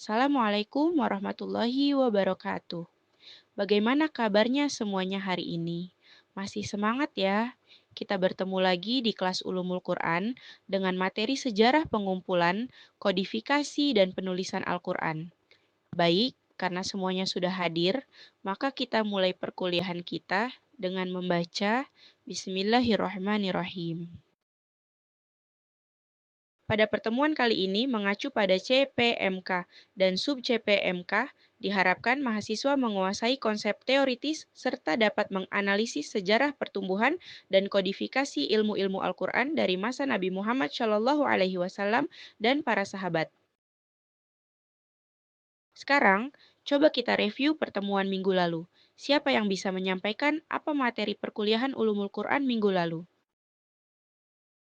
Assalamualaikum warahmatullahi wabarakatuh. Bagaimana kabarnya semuanya hari ini? Masih semangat ya? Kita bertemu lagi di kelas Ulumul Quran dengan materi sejarah pengumpulan, kodifikasi, dan penulisan Al-Quran. Baik, karena semuanya sudah hadir, maka kita mulai perkuliahan kita dengan membaca Bismillahirrahmanirrahim. Pada pertemuan kali ini mengacu pada CPMK dan sub-CPMK, diharapkan mahasiswa menguasai konsep teoritis serta dapat menganalisis sejarah pertumbuhan dan kodifikasi ilmu-ilmu Al-Quran dari masa Nabi Muhammad SAW dan para sahabat. Sekarang, coba kita review pertemuan minggu lalu. Siapa yang bisa menyampaikan apa materi perkuliahan Ulumul Quran minggu lalu?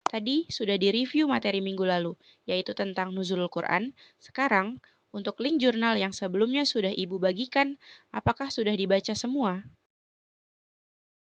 Tadi sudah direview materi minggu lalu, yaitu tentang nuzulul Quran. Sekarang, untuk link jurnal yang sebelumnya sudah Ibu bagikan, apakah sudah dibaca semua?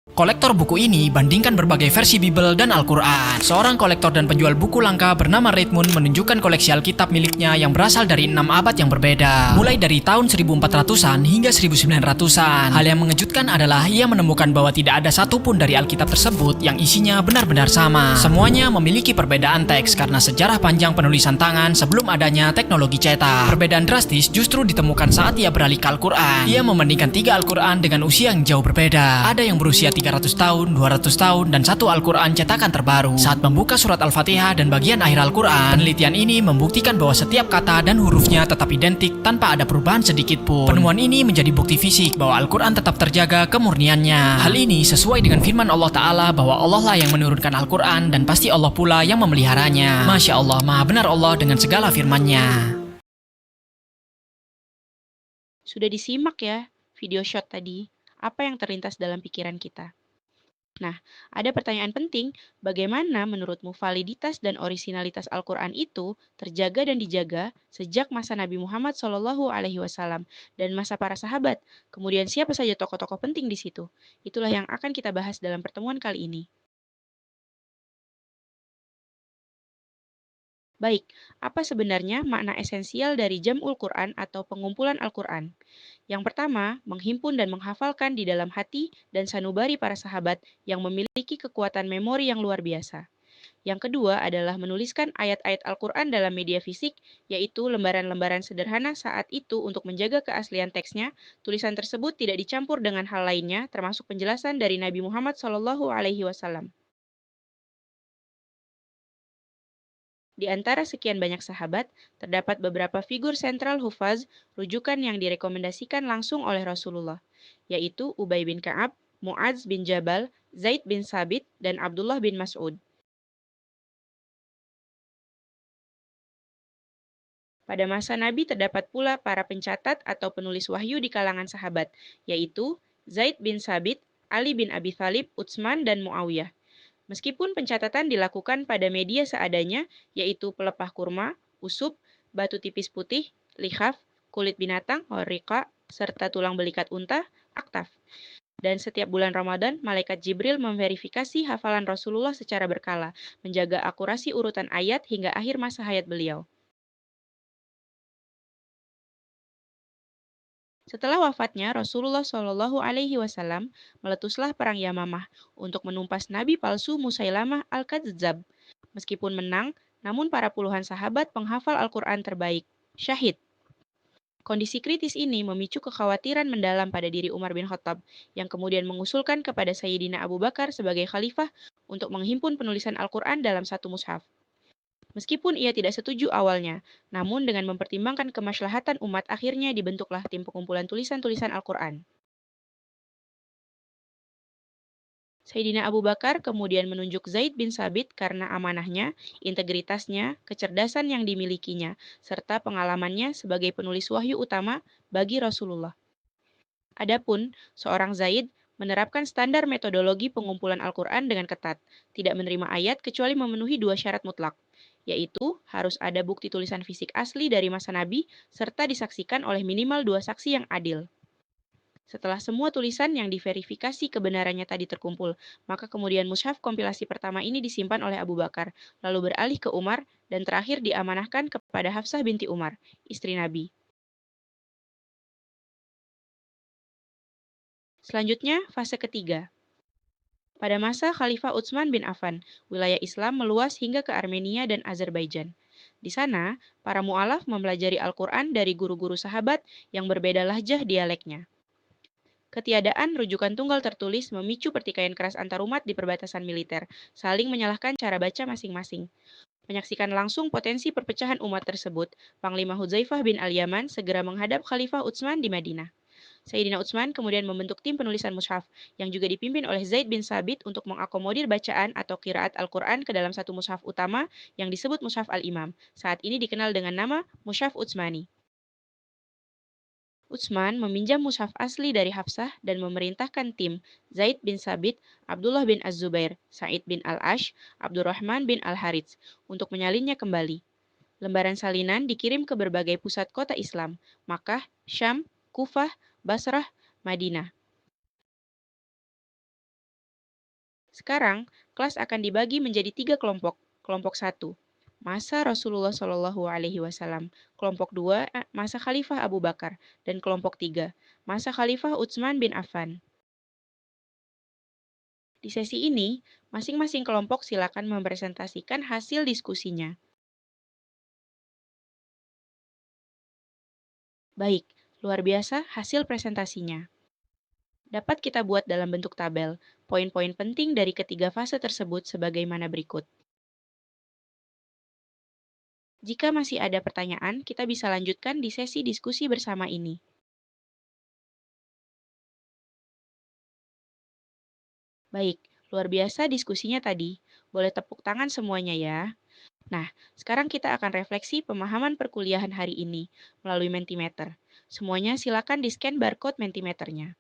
Kolektor buku ini bandingkan berbagai versi Bible dan Al-Quran. Seorang kolektor dan penjual buku langka bernama Redmond menunjukkan koleksi Alkitab miliknya yang berasal dari 6 abad yang berbeda, mulai dari tahun 1400-an hingga 1900-an. Hal yang mengejutkan adalah ia menemukan bahwa tidak ada satupun dari Alkitab tersebut yang isinya benar-benar sama. Semuanya memiliki perbedaan teks karena sejarah panjang penulisan tangan sebelum adanya teknologi cetak. Perbedaan drastis justru ditemukan saat ia beralih ke Al-Quran. Ia membandingkan 3 Al-Quran dengan usia yang jauh berbeda. Ada yang berusia 300 tahun, 200 tahun, dan 1 Al-Quran cetakan terbaru. Saat membuka surat Al-Fatihah dan bagian akhir Al-Quran, penelitian ini membuktikan bahwa setiap kata dan hurufnya tetap identik tanpa ada perubahan sedikit pun. Penemuan ini menjadi bukti fisik bahwa Al-Quran tetap terjaga kemurniannya. Hal ini sesuai dengan firman Allah Ta'ala bahwa Allah lah yang menurunkan Al-Quran dan pasti Allah pula yang memeliharanya. Masya Allah, maha benar Allah dengan segala firman-Nya. Sudah disimak ya video shot tadi? Apa yang terlintas dalam pikiran kita? Nah, ada pertanyaan penting, bagaimana menurutmu validitas dan orisinalitas Al-Quran itu terjaga dan dijaga sejak masa Nabi Muhammad SAW dan masa para sahabat? Kemudian siapa saja tokoh-tokoh penting di situ? Itulah yang akan kita bahas dalam pertemuan kali ini. Baik, apa sebenarnya makna esensial dari Jam'ul Quran atau pengumpulan Al-Quran? Yang pertama, menghimpun dan menghafalkan di dalam hati dan sanubari para sahabat yang memiliki kekuatan memori yang luar biasa. Yang kedua adalah menuliskan ayat-ayat Al-Quran dalam media fisik, yaitu lembaran-lembaran sederhana saat itu untuk menjaga keaslian teksnya. Tulisan tersebut tidak dicampur dengan hal lainnya, termasuk penjelasan dari Nabi Muhammad SAW. Di antara sekian banyak sahabat, terdapat beberapa figur sentral hufaz, rujukan yang direkomendasikan langsung oleh Rasulullah, yaitu Ubay bin Ka'ab, Mu'adz bin Jabal, Zaid bin Sabit, dan Abdullah bin Mas'ud. Pada masa Nabi terdapat pula para pencatat atau penulis wahyu di kalangan sahabat, yaitu Zaid bin Sabit, Ali bin Abi Thalib, Utsman, dan Muawiyah. Meskipun pencatatan dilakukan pada media seadanya, yaitu pelepah kurma, usup, batu tipis putih, likhaf, kulit binatang, horika, serta tulang belikat unta, aktaf. Dan setiap bulan Ramadan, malaikat Jibril memverifikasi hafalan Rasulullah secara berkala, menjaga akurasi urutan ayat hingga akhir masa hayat beliau. Setelah wafatnya Rasulullah SAW, meletuslah perang Yamamah untuk menumpas nabi palsu Musailamah al-Kadzdzab. Meskipun menang, namun para puluhan sahabat penghafal Al-Quran terbaik, syahid. Kondisi kritis ini memicu kekhawatiran mendalam pada diri Umar bin Khattab, yang kemudian mengusulkan kepada Sayyidina Abu Bakar sebagai khalifah untuk menghimpun penulisan Al-Quran dalam satu mushaf. Meskipun ia tidak setuju awalnya, namun dengan mempertimbangkan kemaslahatan umat akhirnya dibentuklah tim pengumpulan tulisan-tulisan Al-Quran. Sayyidina Abu Bakar kemudian menunjuk Zaid bin Sabit karena amanahnya, integritasnya, kecerdasan yang dimilikinya, serta pengalamannya sebagai penulis wahyu utama bagi Rasulullah. Adapun seorang Zaid menerapkan standar metodologi pengumpulan Al-Quran dengan ketat, tidak menerima ayat kecuali memenuhi 2 syarat mutlak, yaitu harus ada bukti tulisan fisik asli dari masa Nabi serta disaksikan oleh minimal 2 saksi yang adil. Setelah semua tulisan yang diverifikasi kebenarannya tadi terkumpul, maka kemudian mushaf kompilasi pertama ini disimpan oleh Abu Bakar, lalu beralih ke Umar, dan terakhir diamanahkan kepada Hafsah binti Umar, istri Nabi. Selanjutnya, fase ketiga. Pada masa Khalifah Utsman bin Affan, wilayah Islam meluas hingga ke Armenia dan Azerbaijan. Di sana, para mu'alaf mempelajari Al-Quran dari guru-guru sahabat yang berbeda lahjah dialeknya. Ketiadaan rujukan tunggal tertulis memicu pertikaian keras antarumat di perbatasan militer, saling menyalahkan cara baca masing-masing. Menyaksikan langsung potensi perpecahan umat tersebut, Panglima Hudzaifah bin Al-Yaman segera menghadap Khalifah Utsman di Madinah. Sayyidina Utsman kemudian membentuk tim penulisan mushaf yang juga dipimpin oleh Zaid bin Sabit untuk mengakomodir bacaan atau qiraat Al-Quran ke dalam satu mushaf utama yang disebut Mushaf Al-Imam. Saat ini dikenal dengan nama Mushaf Utsmani. Utsman meminjam mushaf asli dari Hafsah dan memerintahkan tim Zaid bin Sabit, Abdullah bin Az-Zubair, Sa'id bin Al-Ash, Abdurrahman bin Al-Harits untuk menyalinnya kembali. Lembaran salinan dikirim ke berbagai pusat kota Islam, Makkah, Syam, Kufah, Basrah, Madinah. Sekarang, kelas akan dibagi menjadi 3 kelompok. Kelompok satu, masa Rasulullah Shallallahu Alaihi Wasallam. Kelompok 2, masa Khalifah Abu Bakar. Dan kelompok 3, masa Khalifah Utsman bin Affan. Di sesi ini, masing-masing kelompok silakan mempresentasikan hasil diskusinya. Baik, luar biasa hasil presentasinya. Dapat kita buat dalam bentuk tabel, poin-poin penting dari ketiga fase tersebut sebagaimana berikut. Jika masih ada pertanyaan, kita bisa lanjutkan di sesi diskusi bersama ini. Baik, luar biasa diskusinya tadi. Boleh tepuk tangan semuanya ya. Nah, sekarang kita akan refleksi pemahaman perkuliahan hari ini melalui Mentimeter. Semuanya silakan di-scan barcode Mentimeternya.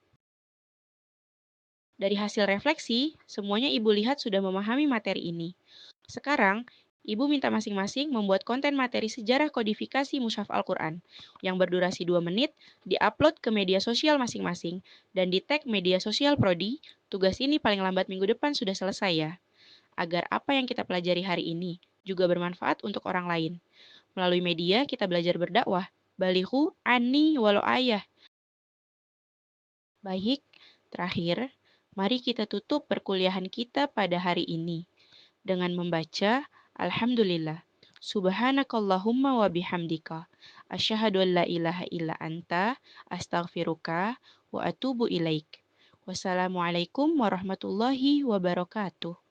Dari hasil refleksi, semuanya Ibu lihat sudah memahami materi ini. Sekarang, Ibu minta masing-masing membuat konten materi sejarah kodifikasi Mushaf Al-Quran yang berdurasi 2 menit, diupload ke media sosial masing-masing, dan di-tag media sosial Prodi. Tugas ini paling lambat minggu depan sudah selesai ya, agar apa yang kita pelajari hari ini juga bermanfaat untuk orang lain. Melalui media, kita belajar berdakwah. Balighu ani walau ayah. Baik, terakhir, mari kita tutup perkuliahan kita pada hari ini dengan membaca Alhamdulillah. Subhanakallahumma wa bihamdika. Asyhadu an la ilaha illa anta. Astaghfiruka wa atubu ilaik. Wassalamualaikum warahmatullahi wabarakatuh.